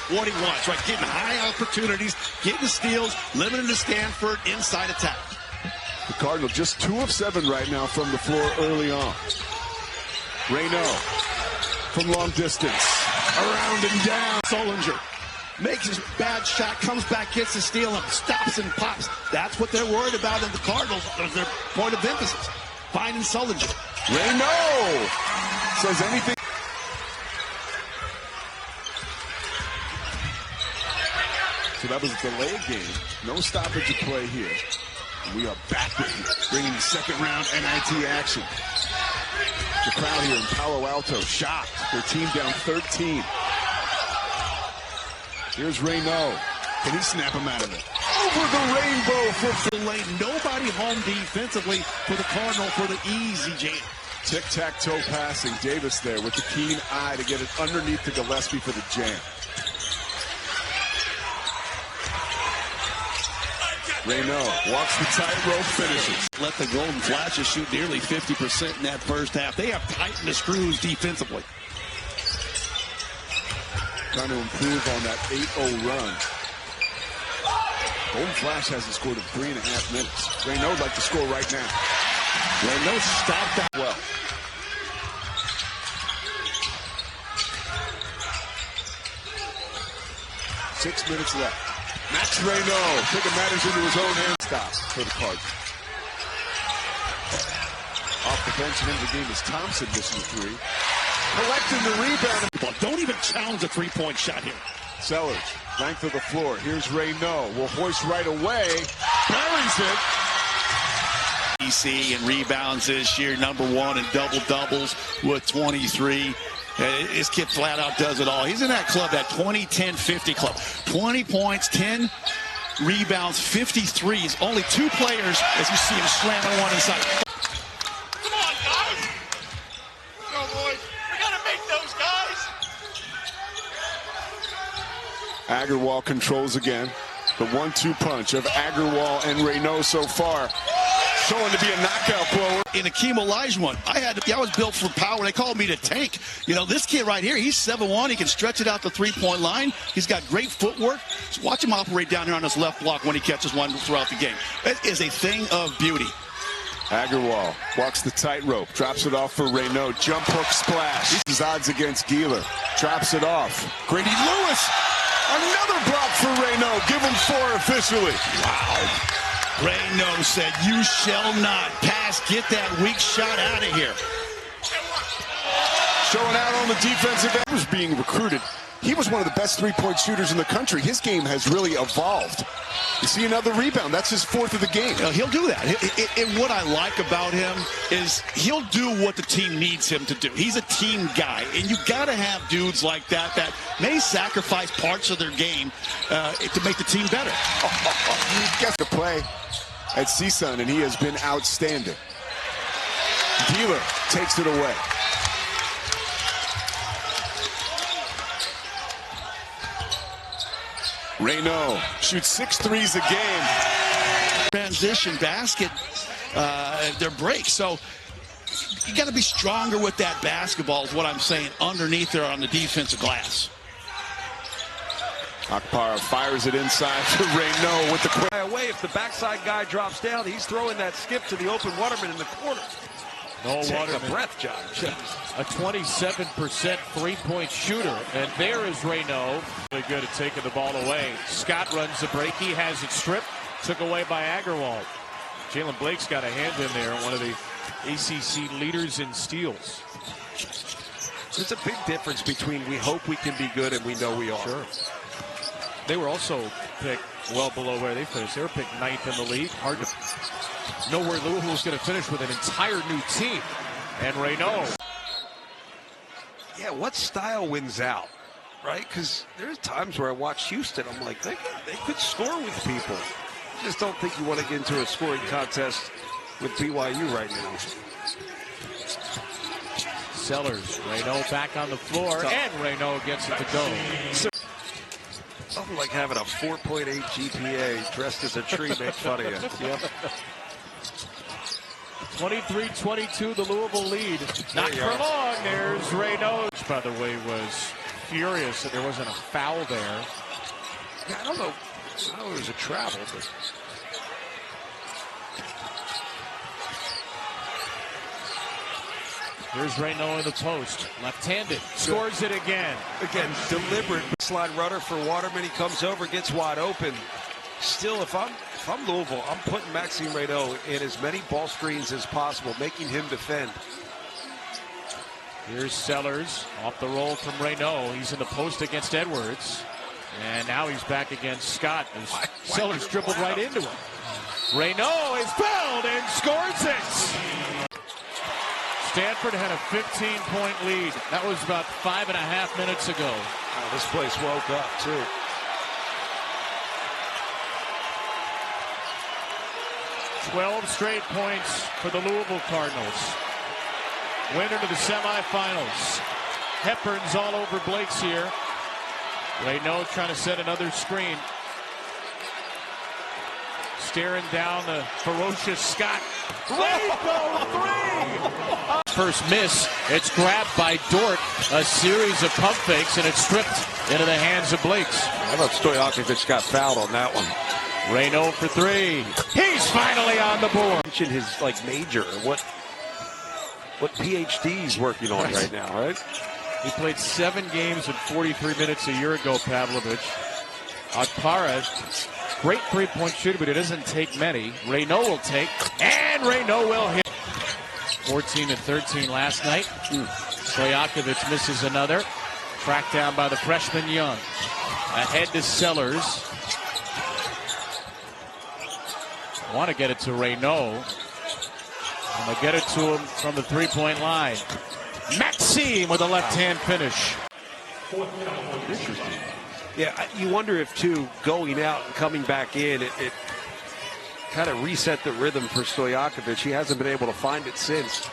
what he wants, right? Getting high opportunities, getting steals, limiting to Stanford inside attack. The Cardinals just 2 of 7 right now from the floor early on. Raynaud from long distance. Around and down. Solinger makes his bad shot, comes back, gets the steal, and stops and pops. That's what they're worried about in the Cardinals. There's their point of emphasis. Finding Solinger. Raynaud says anything. So that was a delayed game. No stoppage of play here. We are back bringing the second round NIT action. The crowd here in Palo Alto shocked. Their team down 13. Here's Raynaud. Can he snap him out of it? Over the rainbow for the lane. Nobody home defensively for the Cardinal for the easy jam. Tic-tac-toe passing. Davis there with the keen eye to get it underneath to Gillespie for the jam. Raynaud walks the tightrope, finishes. Let the Golden Flashes shoot nearly 50% in that first half. They have tightened the screws defensively. Trying to improve on that 8-0 run. Golden Flash hasn't scored in 3.5 minutes. Raynaud would like to score right now. Raynaud stopped that well. Six minutes left. Max Raynaud taking matters into his own hands. Stop for the Cardinals. Off the bench and into the game is Thompson missing 3. Collecting the rebound. Don't even challenge a three-point shot here. Sellers, length of the floor. Here's Raynaud. Will hoist right away. Buries it. DC and rebounds this year, #1 in double-doubles with 23. This kid flat out does it all. He's in that club, that 20-10-50 club. 20 points, 10 rebounds, 53s. Only 2 players, as you see him slamming one inside. Come on, guys. Go, boys. We got to make those guys. Agarwal controls again. The 1-2 punch of Agarwal and Raynaud so far. Showing to be a knockout blower. In Akeem Olajuwon, I was built for power. They called me the tank. You know, this kid right here, he's 7'1". He can stretch it out the three-point line. He's got great footwork. Just watch him operate down here on this left block when he catches one throughout the game. It is a thing of beauty. Agarwal walks the tightrope, drops it off for Raynaud. Jump hook splash. His odds against Gieler. Drops it off. Grady Lewis. Another block for Raynaud. Give him 4 officially. Wow. Raynaud said, "You shall not pass. Get that weak shot out of here." Showing out on the defensive end. Was being recruited. He was one of the best three-point shooters in the country. His game has really evolved. You see another rebound. That's his 4th of the game. He'll do that. And what I like about him is he'll do what the team needs him to do. He's a team guy. And you got to have dudes like that that may sacrifice parts of their game to make the team better. He gets to play at CSUN, and he has been outstanding. Gieler takes it away. Raynaud shoots 6 threes a game. Transition basket, their break. So you got to be stronger with that basketball is what I'm saying, underneath there on the defensive glass. Akpara fires it inside to Raynaud with the quick. Away if the backside guy drops down, he's throwing that skip to the open Waterman in the corner. No Take Waterman. a breath, John. A 27% three-point shooter. And there is Raynaud. Really good at taking the ball away. Scott runs the break. He has it stripped. Took away by Agarwal. Jalen Blake's got a hand in there. One of the ACC leaders in steals. There's a big difference between we hope we can be good and we know we are. Sure. They were also picked well below where they finished. They were picked 9th in the league. Hard to know where Louisville was going to finish with an entire new team. And Raynaud. Yeah, what style wins out, right? Because there's times where I watch Houston, I'm like, they could score with people. I just don't think you want to get into a scoring contest with BYU right now. Sellers, Raynaud back on the floor, and Raynaud gets it to go. Something like having a 4.8 GPA dressed as a tree makes fun of you. Yep. 23-22, the Louisville lead. Not for long. There's Raynaud. By the way, was furious that there wasn't a foul there. Yeah, I don't know it was a travel, but here's Raynaud in the post, left-handed, scores it again. Again, deliberate slide runner for Waterman. He comes over, gets wide open. Still, if I'm Louisville, I'm putting Maxime Raynaud in as many ball screens as possible, making him defend. Here's Sellers off the roll from Raynaud. He's in the post against Edwards. And now he's back against Scott as Sellers dribbled right into him. Raynaud is fouled and scores it. Stanford had a 15-point lead. That was about 5.5 minutes ago. Oh, this place woke up, too. "12 straight points for the Louisville Cardinals. Winner to the semifinals. Hepburn's all over Blake's here. Raynaud trying to set another screen. Staring down the ferocious Scott. Raynaud 3! First miss. It's grabbed by Dort. A series of pump fakes, and it's stripped into the hands of Blake's. How about Stojakovic got fouled on that one? Raynaud for 3. He's finally on the board. Mention his major, what PhD he's working on right now, right? He played 7 games and 43 minutes a year ago, Pavlovich. Akpara, great three-point shooter, but he doesn't take many. Raynaud will take, and Raynaud will hit. 14 and 13 last night. Stojakovic misses another. Tracked down by the freshman Young. Ahead to Sellers. Want to get it to Raynaud. And they get it to him from the three-point line. Maxime with a left-hand finish. Interesting. Yeah, you wonder if, too, going out and coming back in, it kind of reset the rhythm for Stojakovic. He hasn't been able to find it since.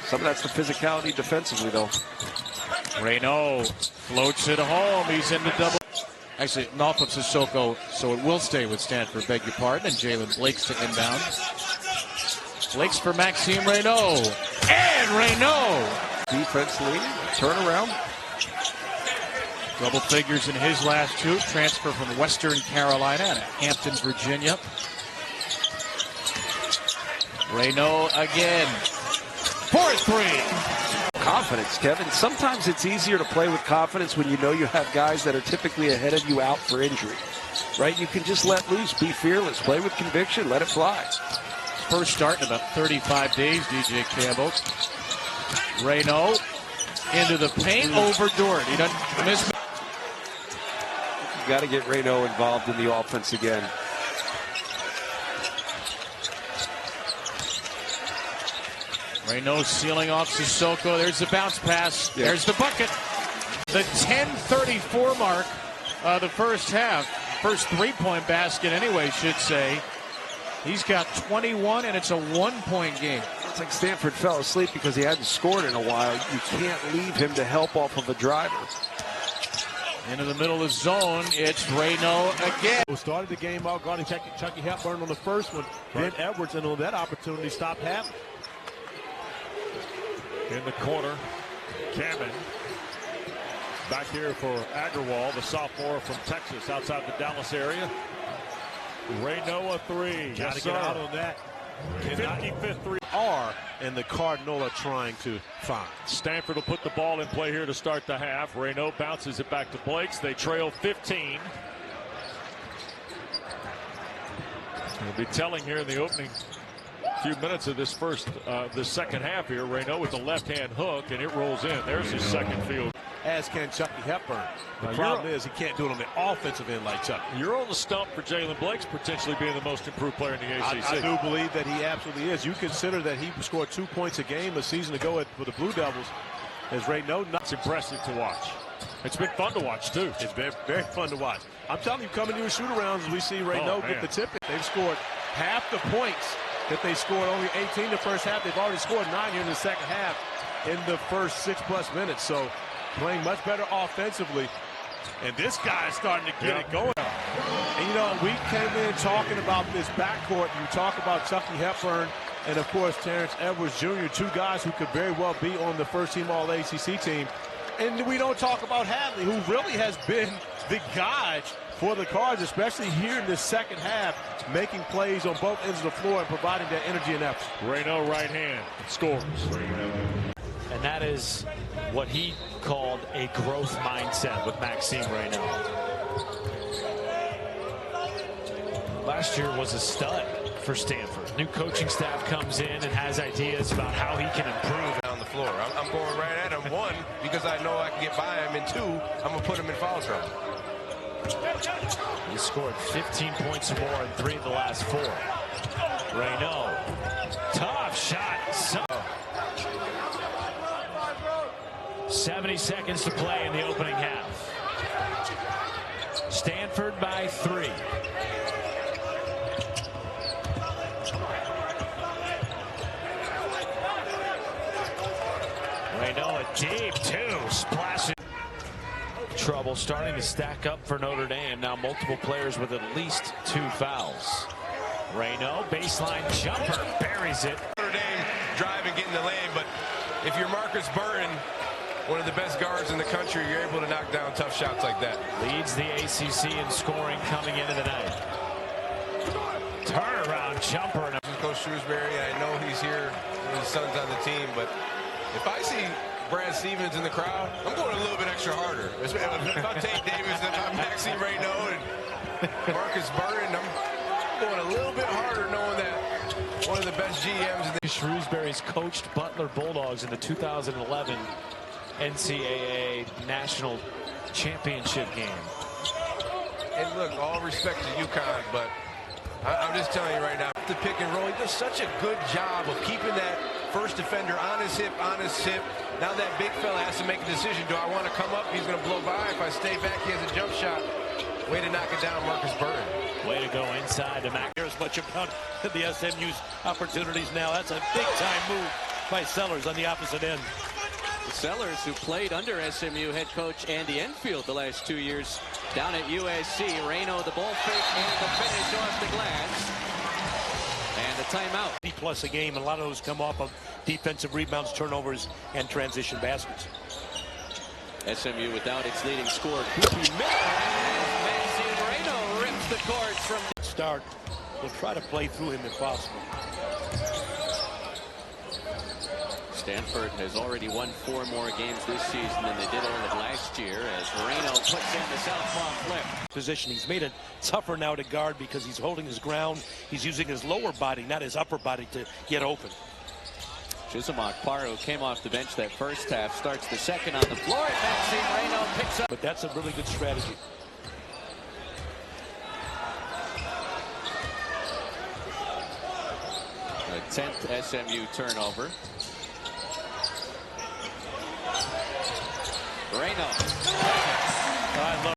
Some of that's the physicality defensively, though. Raynaud floats it home. He's in the double. Actually, off of Sissoko, so it will stay with Stanford, beg your pardon. And Jalen Blake's to inbound. Blake's for Maxime Raynaud. And Raynaud! Defense leading, turnaround. Double figures in his last 2. Transfer from Western Carolina to Hampton, Virginia. Raynaud again. 4-3. Confidence, Kevin. Sometimes it's easier to play with confidence when you know you have guys that are typically ahead of you out for injury. Right? You can just let loose, be fearless, play with conviction, let it fly. First start in about 35 days, DJ Campbell. Raynaud into the paint over Dort. He doesn't miss. You got to get Raynaud involved in the offense again. Raynaud sealing off Sissoko. There's the bounce pass. Yep. There's the bucket. The 10:34 mark of the first half. First three-point basket anyway, should say. He's got 21, and it's a one-point game. It's like Stanford fell asleep because he hadn't scored in a while. You can't leave him to help off of a driver. Into the middle of the zone, it's Raynaud again. Who started the game out guarding Chucky Hepburn on the first one. Then Edwards, and on that opportunity, stopped happening. In the corner, Cameron. Back here for Agarwal, the sophomore from Texas, outside the Dallas area. Raynaud a 3. Got to get out on that. 55th 3. And the Cardinal are trying to find. Stanford will put the ball in play here to start the half. Raynaud bounces it back to Blake's. They trail 15. It'll be telling here in the opening few minutes of this second half here. Raynaud with the left-hand hook, and it rolls in. There's his second field. As can Chucky Hepburn. The problem is he can't do it on the offensive end like Chucky. You're on the stump for Jalen Blake's potentially being the most improved player in the ACC. I do believe that he absolutely is. You consider that he scored 2 points a game a season ago for the Blue Devils. As Raynaud, it's impressive to watch. It's been fun to watch, too. It's been very fun to watch. I'm telling you, coming to your shoot-arounds, we see Raynaud get the tip. They've scored half the points that they scored, only 18 in the first half. They've already scored 9 here in the second half in the first 6+ minutes. So playing much better offensively. And this guy is starting to get it going. And, you know, we came in talking about this backcourt. You talk about Chucky Hepburn and, of course, Terrence Edwards Jr., 2 guys who could very well be on the first-team All-ACC team. And we don't talk about Hadley, who really has been the guide for the Cards, especially here in the second half, making plays on both ends of the floor and providing that energy and effort. Raynaud right hand scores. And that is what he called a growth mindset with Maxime Raynaud. Last year was a stud for Stanford. New coaching staff comes in and has ideas about how he can improve on the floor. I'm going right at him, one, because I know I can get by him, and two, I'm going to put him in foul trouble. He scored 15 points or more in 3 of the last 4. Raynaud, tough shot. 70 seconds to play in the opening half. Stanford by 3. Raynaud a deep 2, splashing. Trouble starting to stack up for Notre Dame. Now multiple players with at least 2 fouls. Raynaud, baseline jumper, buries it. Notre Dame drive and get in the lane, but if you're Marcus Burton, one of the best guards in the country, you're able to knock down tough shots like that. Leads the ACC in scoring coming into the night. Turnaround jumper. Coach Shrewsbury, I know he's here, his son's on the team, but if I see Brad Stevens in the crowd, I'm going a little bit extra harder. If I'm Tate Davis, if I'm Maxime Raynaud and Marcus Burton, I'm going a little bit harder knowing that one of the best GMs in the Shrewsbury's coached Butler Bulldogs in the 2011 NCAA National Championship game. And look, all respect to UConn, but I'm just telling you right now, the pick and roll, he does such a good job of keeping that first defender on his hip, Now that big fella has to make a decision. Do I want to come up? He's going to blow by. If I stay back, he has a jump shot. Way to knock it down, Marcus Burton. Way to go inside to Mac. As much about the SMU's opportunities now. That's a big-time move by Sellers on the opposite end. Sellers, who played under SMU head coach Andy Enfield the last 2 years down at USC. Raynaud, the ball fake and the finish off the glass. And a timeout. 80+ a game, and a lot of those come off of defensive rebounds, turnovers, and transition baskets. SMU without its leading scorer, Koopy Miller. And Maxime Raynaud rips the cords from the start. We'll try to play through him if possible. Stanford has already won 4 more games this season than they did all of last year as Raynaud puts in the southpaw flip. Position. He's made it tougher now to guard because he's holding his ground. He's using his lower body, not his upper body, to get open. Chisamak Paro came off the bench that first half, starts the second on the floor, and Maxime Raynaud picks up. But that's a really good strategy. The 10th SMU turnover. Raynaud